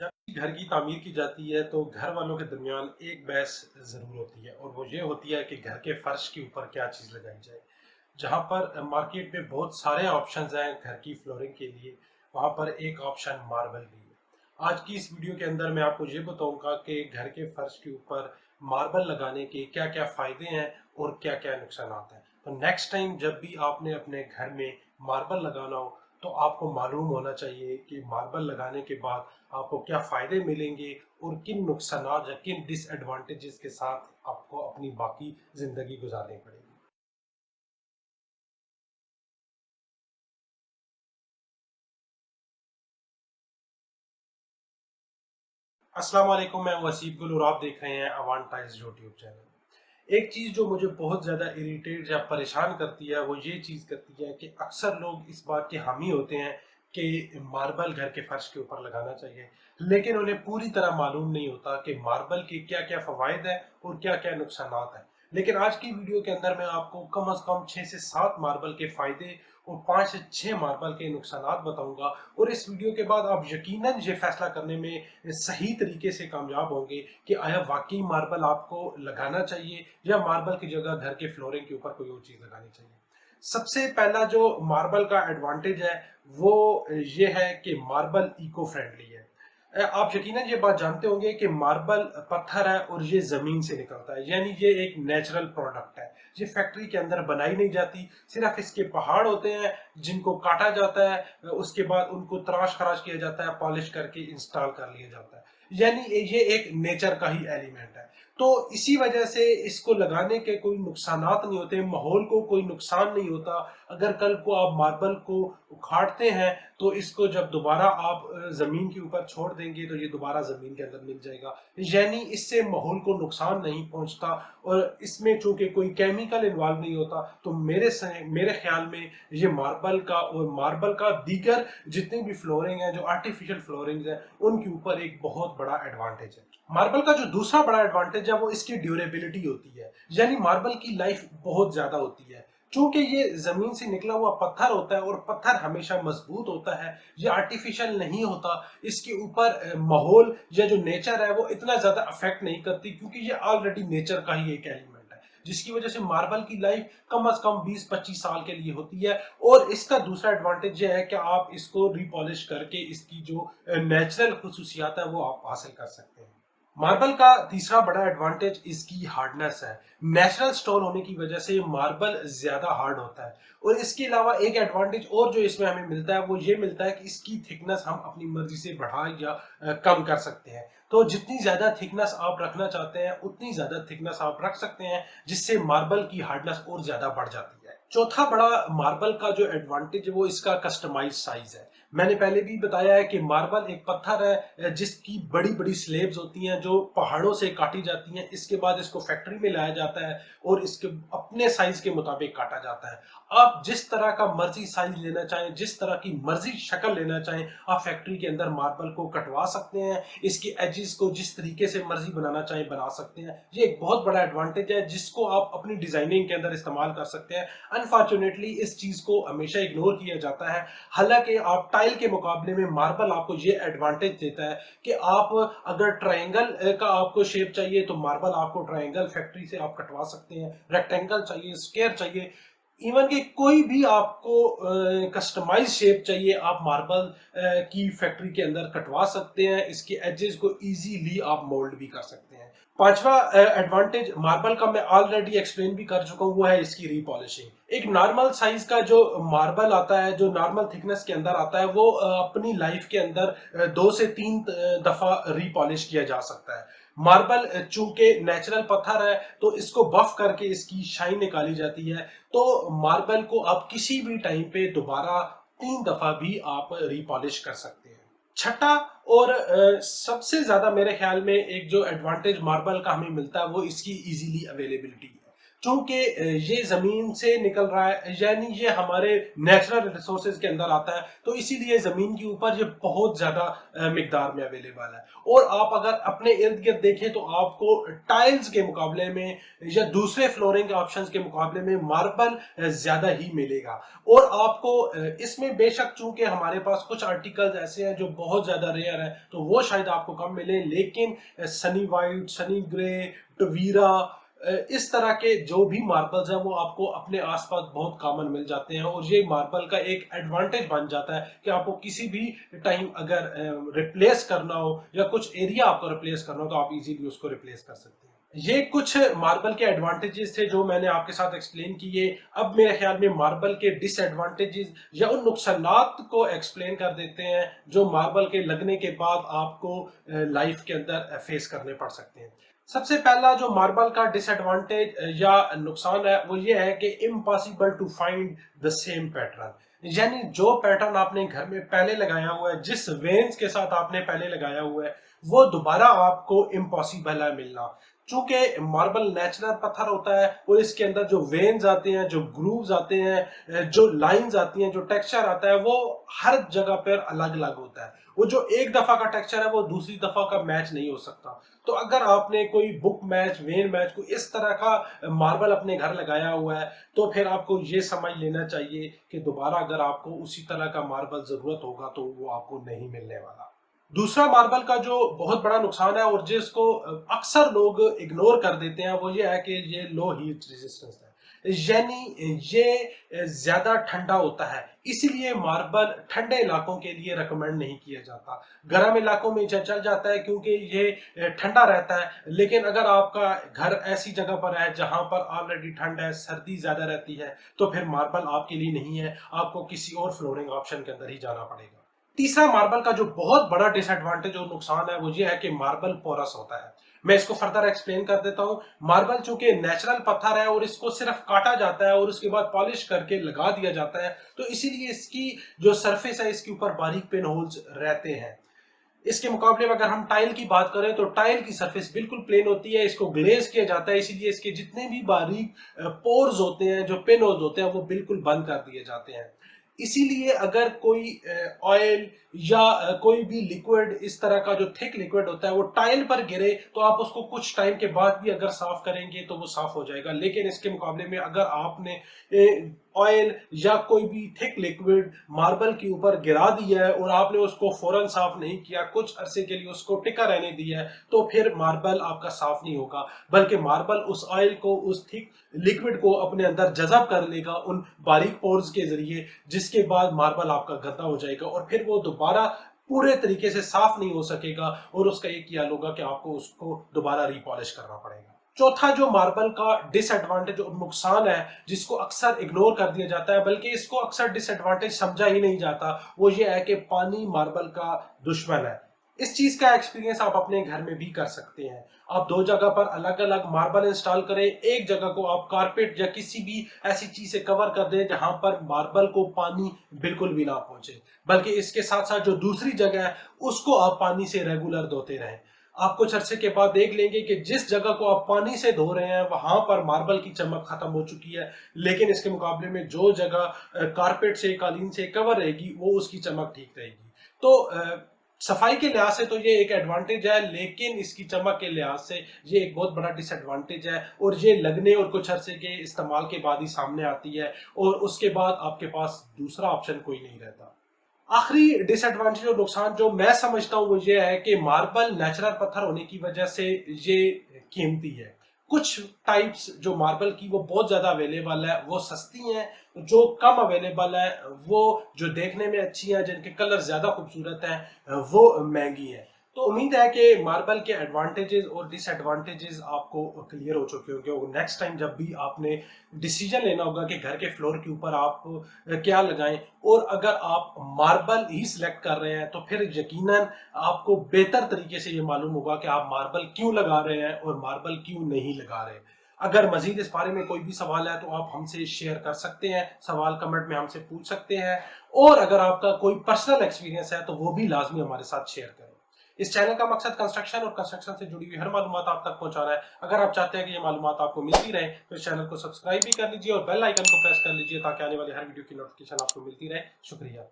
जब भी घर की तामीर की जाती है तो घर वालों के दरमियान एक बहस ज़रूर होती है और वो ये होती है कि घर के फर्श के ऊपर क्या चीज़ लगाई जाए। जहाँ पर मार्केट में बहुत सारे ऑप्शंस हैं घर की फ्लोरिंग के लिए, वहाँ पर एक ऑप्शन मार्बल भी है। आज की इस वीडियो के अंदर मैं आपको ये बताऊंगा कि घर के फर्श के ऊपर मार्बल लगाने के क्या क्या फ़ायदे हैं और क्या क्या नुकसान हैं। तो नेक्स्ट टाइम जब भी आपने अपने घर में मार्बल लगाना हो तो आपको मालूम होना चाहिए कि मार्बल लगाने के बाद आपको क्या फ़ायदे मिलेंगे और किन नुकसानात या किन डिसएडवांटेजेस के साथ आपको अपनी बाकी ज़िंदगी गुजारनी पड़ेगी। अस्सलाम वालेकुम, मैं वसीफ गुल और आप देख रहे हैं अवान टाइल्स यूट्यूब चैनल। एक चीज़ जो मुझे बहुत ज़्यादा इरिटेट या परेशान करती है वो ये चीज़ करती है कि अक्सर लोग इस बात के हामी होते हैं कि मार्बल घर के फर्श के ऊपर लगाना चाहिए, लेकिन उन्हें पूरी तरह मालूम नहीं होता कि मार्बल के क्या क्या फ़वाइद हैं और क्या क्या नुकसानात हैं। लेकिन आज की वीडियो के अंदर मैं आपको कम से कम 6 से 7 मार्बल के फ़ायदे और 5 से 6 मार्बल के नुकसानात बताऊंगा, और इस वीडियो के बाद आप यकीनन ये फैसला करने में सही तरीके से कामयाब होंगे कि आया वाकई मार्बल आपको लगाना चाहिए या मार्बल की जगह घर के फ्लोरिंग के ऊपर कोई और चीज़ लगानी चाहिए। सबसे पहला जो मार्बल का एडवांटेज है वो ये है कि मार्बल इको फ्रेंडली है। आप यकीनन ये बात जानते होंगे कि मार्बल पत्थर है और ये जमीन से निकलता है, यानी ये एक नेचुरल प्रोडक्ट है। ये फैक्ट्री के अंदर बनाई नहीं जाती, सिर्फ इसके पहाड़ होते हैं जिनको काटा जाता है, उसके बाद उनको तराश खराश किया जाता है, पॉलिश करके इंस्टॉल कर लिया जाता है। यानी ये एक नेचर का ही एलिमेंट है। तो इसी वजह से इसको लगाने के कोई नुकसानात नहीं होते, माहौल को कोई नुकसान नहीं होता। अगर कल को आप मार्बल को उखाड़ते हैं तो इसको जब दोबारा आप जमीन के ऊपर छोड़ देंगे तो ये दोबारा जमीन के अंदर मिल जाएगा, यानी इससे माहौल को नुकसान नहीं पहुंचता। और इसमें चूंकि कोई केमिकल इन्वॉल्व नहीं होता तो मेरे ख्याल में ये मार्बल का और मार्बल का दीगर जितनी भी फ्लोरिंग है, जो आर्टिफिशियल फ्लोरिंग है, उनके ऊपर एक बहुत बड़ा एडवांटेज है। मार्बल का जो दूसरा बड़ा एडवांटेज है वो इसकी ड्यूरेबिलिटी होती है, यानी मार्बल की लाइफ बहुत ज्यादा होती है। चूंकि ये जमीन से निकला हुआ पत्थर होता है और पत्थर हमेशा मजबूत होता है, ये आर्टिफिशियल नहीं होता। इसके ऊपर माहौल या जो नेचर है वो इतना ज्यादा अफेक्ट नहीं करती, क्योंकि ये ऑलरेडी नेचर का ही एक एलिमेंट है, जिसकी वजह से मार्बल की लाइफ कम से कम 20-25 साल के लिए होती है। और इसका दूसरा एडवांटेज यह है कि आप इसको रिपॉलिश करके इसकी जो नेचुरल खसूसियात है वो आप हासिल कर सकते हैं। मार्बल का तीसरा बड़ा एडवांटेज इसकी हार्डनेस है। नेचुरल स्टोन होने की वजह से मार्बल ज्यादा हार्ड होता है। और इसके अलावा एक एडवांटेज और जो इसमें हमें मिलता है वो ये मिलता है कि इसकी थिकनेस हम अपनी मर्जी से बढ़ा या कम कर सकते हैं। तो जितनी ज्यादा थिकनेस आप रखना चाहते हैं उतनी ज्यादा थिकनेस आप रख सकते हैं, जिससे मार्बल की हार्डनेस और ज्यादा बढ़ जाती है। चौथा बड़ा मार्बल का जो एडवांटेज है वो इसका कस्टमाइज साइज है। मैंने पहले भी बताया है कि मार्बल एक पत्थर है जिसकी बड़ी बड़ी स्लेब्स होती हैं जो पहाड़ों से काटी जाती हैं, इसके बाद इसको फैक्ट्री में लाया जाता है और इसके अपने साइज के मुताबिक काटा जाता है। आप जिस तरह का मर्जी साइज लेना चाहें, जिस तरह की मर्जी शक्ल लेना चाहें, आप फैक्ट्री के अंदर मार्बल को कटवा सकते हैं, इसके एजेस को जिस तरीके से मर्जी बनाना चाहें बना सकते हैं। ये एक बहुत बड़ा एडवांटेज है जिसको आप अपनी डिजाइनिंग के अंदर इस्तेमाल कर सकते हैं। अनफॉर्चुनेटली इस चीज को हमेशा इग्नोर किया जाता है। हालांकि आप टाइल के मुकाबले में मार्बल आपको ये एडवांटेज देता है कि आप अगर ट्रायंगल का आपको शेप चाहिए तो मार्बल आपको ट्रायंगल फैक्ट्री से आप कटवा सकते हैं, रेक्टेंगल चाहिए, स्क्वायर चाहिए, इवन कि कोई भी आपको कस्टमाइज शेप चाहिए आप मार्बल की फैक्ट्री के अंदर कटवा सकते हैं। इसके एजेस को इजीली आप मोल्ड भी कर सकते हैं। पांचवा एडवांटेज मार्बल का मैं ऑलरेडी एक्सप्लेन भी कर चुका हूं, वो है इसकी रीपॉलिशिंग। एक नॉर्मल साइज का जो मार्बल आता है, जो नॉर्मल थिकनेस के अंदर आता है, वो अपनी लाइफ के अंदर 2 से 3 दफा रीपॉलिश किया जा सकता है। मार्बल चूंकि नेचुरल पत्थर है तो इसको बफ करके इसकी शाइन निकाली जाती है। तो मार्बल को आप किसी भी टाइम पे दोबारा 3 दफा भी आप रिपॉलिश कर सकते हैं। छठा और सबसे ज्यादा मेरे ख्याल में एक जो एडवांटेज मार्बल का हमें मिलता है वो इसकी इजीली अवेलेबिलिटी है। चूंकि ये जमीन से निकल रहा है, यानी ये हमारे नेचुरल रिसोर्सेज के अंदर आता है, तो इसीलिए जमीन के ऊपर ये बहुत ज्यादा मिकदार में अवेलेबल है। और आप अगर अपने इर्द गिर्द देखें तो आपको टाइल्स के मुकाबले में या दूसरे फ्लोरिंग ऑप्शंस के मुकाबले में मार्बल ज्यादा ही मिलेगा। और आपको इसमें बेशक चूंकि हमारे पास कुछ आर्टिकल्स ऐसे हैं जो बहुत ज्यादा रेयर है, तो वो शायद आपको कम मिले, लेकिन सनी वाइट, सनी ग्रे, टवीरा, इस तरह के जो भी मार्बल्स हैं वो आपको अपने आसपास बहुत कॉमन मिल जाते हैं। और ये मार्बल का एक एडवांटेज बन जाता है कि आपको किसी भी टाइम अगर रिप्लेस करना हो या कुछ एरिया आपको रिप्लेस करना हो तो आप इजीली उसको रिप्लेस कर सकते हैं। ये कुछ मार्बल के एडवांटेजेस थे जो मैंने आपके साथ एक्सप्लेन किए। अब मेरे ख्याल में मार्बल के डिसएडवांटेजेस या उन नुकसानात को एक्सप्लेन कर देते हैं जो मार्बल के लगने के बाद आपको लाइफ के अंदर फेस करने पड़ सकते हैं। सबसे पहला जो मार्बल का डिसएडवांटेज या नुकसान है वो ये है कि impossible to find the same pattern, यानी जो पैटर्न आपने घर में पहले लगाया हुआ है, जिस वेन्स के साथ आपने पहले लगाया हुआ है, वो दोबारा आपको इम्पॉसिबल है मिलना। चूंकि मार्बल नेचुरल पत्थर होता है और इसके अंदर जो वेन्स आते हैं, जो ग्रूव्स आते हैं, जो लाइंस आती हैं, जो टेक्सचर आता है, वो हर जगह पर अलग अलग होता है। वो जो एक दफा का टेक्सचर है वो दूसरी दफा का मैच नहीं हो सकता। तो अगर आपने कोई बुक मैच, वेन मैच को इस तरह का मार्बल अपने घर लगाया हुआ है, तो फिर आपको ये समझ लेना चाहिए कि दोबारा अगर आपको उसी तरह का मार्बल जरूरत होगा तो वो आपको नहीं मिलने वाला। दूसरा मार्बल का जो बहुत बड़ा नुकसान है और जिसको अक्सर लोग इग्नोर कर देते हैं वो ये है कि ये लो हीट रेजिस्टेंस है, यानी ये ज्यादा ठंडा होता है, इसीलिए मार्बल ठंडे इलाकों के लिए रेकमेंड नहीं किया जाता। गर्म इलाकों में चल जाता है क्योंकि ये ठंडा रहता है, लेकिन अगर आपका घर ऐसी जगह पर है जहां पर ऑलरेडी ठंड है, सर्दी ज्यादा रहती है, तो फिर मार्बल आपके लिए नहीं है, आपको किसी और फ्लोरिंग ऑप्शन के अंदर ही जाना पड़ेगा। तीसरा मार्बल का जो बहुत बड़ा डिसएडवांटेज और नुकसान है वो ये है कि मार्बल पोरस होता है। मैं इसको फर्दर एक्सप्लेन कर देता हूं। मार्बल चूंकि नेचुरल पत्थर है और इसको सिर्फ काटा जाता है और उसके बाद पॉलिश करके लगा दिया जाता है, तो इसीलिए इसकी जो सरफेस है इसके ऊपर बारीक पिन होल्स रहते हैं। इसके मुकाबले में अगर हम टाइल की बात करें तो टाइल की सरफेस बिल्कुल प्लेन होती है, इसको ग्लेज किया जाता है, इसीलिए इसके जितने भी बारीक पोर्स होते हैं, जो पिन होल्स होते हैं, वो बिल्कुल बंद कर दिए जाते हैं। इसीलिए अगर कोई ऑयल या कोई भी लिक्विड, इस तरह का जो थिक लिक्विड होता है, वो टाइल पर गिरे तो आप उसको कुछ टाइम के बाद भी अगर साफ करेंगे तो वो साफ हो जाएगा। लेकिन इसके मुकाबले में अगर आपने ऑयल या कोई भी थिक लिक्विड मार्बल के ऊपर गिरा दिया है और आपने उसको फौरन साफ नहीं किया, कुछ अरसे के लिए उसको टिका रहने दिया है, तो फिर मार्बल आपका साफ नहीं होगा, बल्कि मार्बल उस ऑयल को, उस थिक लिक्विड को अपने अंदर जज़ब कर लेगा उन बारीक पोर्स के जरिए, जिसके बाद मार्बल आपका गंदा हो जाएगा और फिर वो दोबारा पूरे तरीके से साफ नहीं हो सकेगा और उसका एक ही हाल होगा कि आपको उसको दोबारा रिपॉलिश करना पड़ेगा। चौथा जो मार्बल का डिसएडवांटेज और नुकसान है जिसको अक्सर इग्नोर कर दिया जाता है, बल्कि इसको अक्सर डिसएडवांटेज समझा ही नहीं जाता, वो ये है कि पानी मार्बल का दुश्मन है। इस चीज का एक्सपीरियंस आप अपने घर में भी कर सकते हैं। आप दो जगह पर अलग अलग मार्बल इंस्टॉल करें, एक जगह को आप कारपेट या किसी भी ऐसी चीज से कवर कर दें जहां पर मार्बल को पानी बिल्कुल भी ना पहुंचे, बल्कि इसके साथ साथ जो दूसरी जगह है उसको आप पानी से रेगुलर धोते रहें। आप कुछ अरसे के बाद देख लेंगे कि जिस जगह को आप पानी से धो रहे हैं वहां पर मार्बल की चमक खत्म हो चुकी है, लेकिन इसके मुकाबले में जो जगह कारपेट से, कालीन से कवर रहेगी, वो उसकी चमक ठीक रहेगी। तो सफाई के लिहाज से तो ये एक एडवांटेज है, लेकिन इसकी चमक के लिहाज से ये एक बहुत बड़ा डिसएडवांटेज है और ये लगने और कुछ अरसे के इस्तेमाल के बाद ही सामने आती है और उसके बाद आपके पास दूसरा ऑप्शन कोई नहीं रहता। आखिरी डिसएडवांटेज और नुकसान जो मैं समझता हूँ वो ये है कि मार्बल नेचुरल पत्थर होने की वजह से ये कीमती है। कुछ टाइप्स जो मार्बल की वो बहुत ज्यादा अवेलेबल है, वो सस्ती हैं। जो कम अवेलेबल है, वो जो देखने में अच्छी है, जिनके कलर ज्यादा खूबसूरत हैं, वो महंगी है। तो उम्मीद है कि मार्बल के एडवांटेजेस और डिसएडवांटेजेस आपको क्लियर हो चुके होंगे और नेक्स्ट टाइम जब भी आपने डिसीजन लेना होगा कि घर के फ्लोर के ऊपर आप क्या लगाएं, और अगर आप मार्बल ही सिलेक्ट कर रहे हैं तो फिर यकीनन आपको बेहतर तरीके से ये मालूम होगा कि आप मार्बल क्यों लगा रहे हैं और मार्बल क्यों नहीं लगा रहे। अगर मजीद इस बारे में कोई भी सवाल है तो आप हमसे शेयर कर सकते हैं, सवाल कमेंट में हमसे पूछ सकते हैं, और अगर आपका कोई पर्सनल एक्सपीरियंस है तो वो भी लाजमी हमारे साथ शेयर करें। इस चैनल का मकसद कंस्ट्रक्शन और कंस्ट्रक्शन से जुड़ी हुई हर मालूमात आप तक पहुंचाना है। अगर आप चाहते हैं कि ये मालूमात आपको मिलती रहे तो इस चैनल को सब्सक्राइब भी कर लीजिए और बेल आइकन को प्रेस कर लीजिए ताकि आने वाली हर वीडियो की नोटिफिकेशन आपको मिलती रहे। शुक्रिया।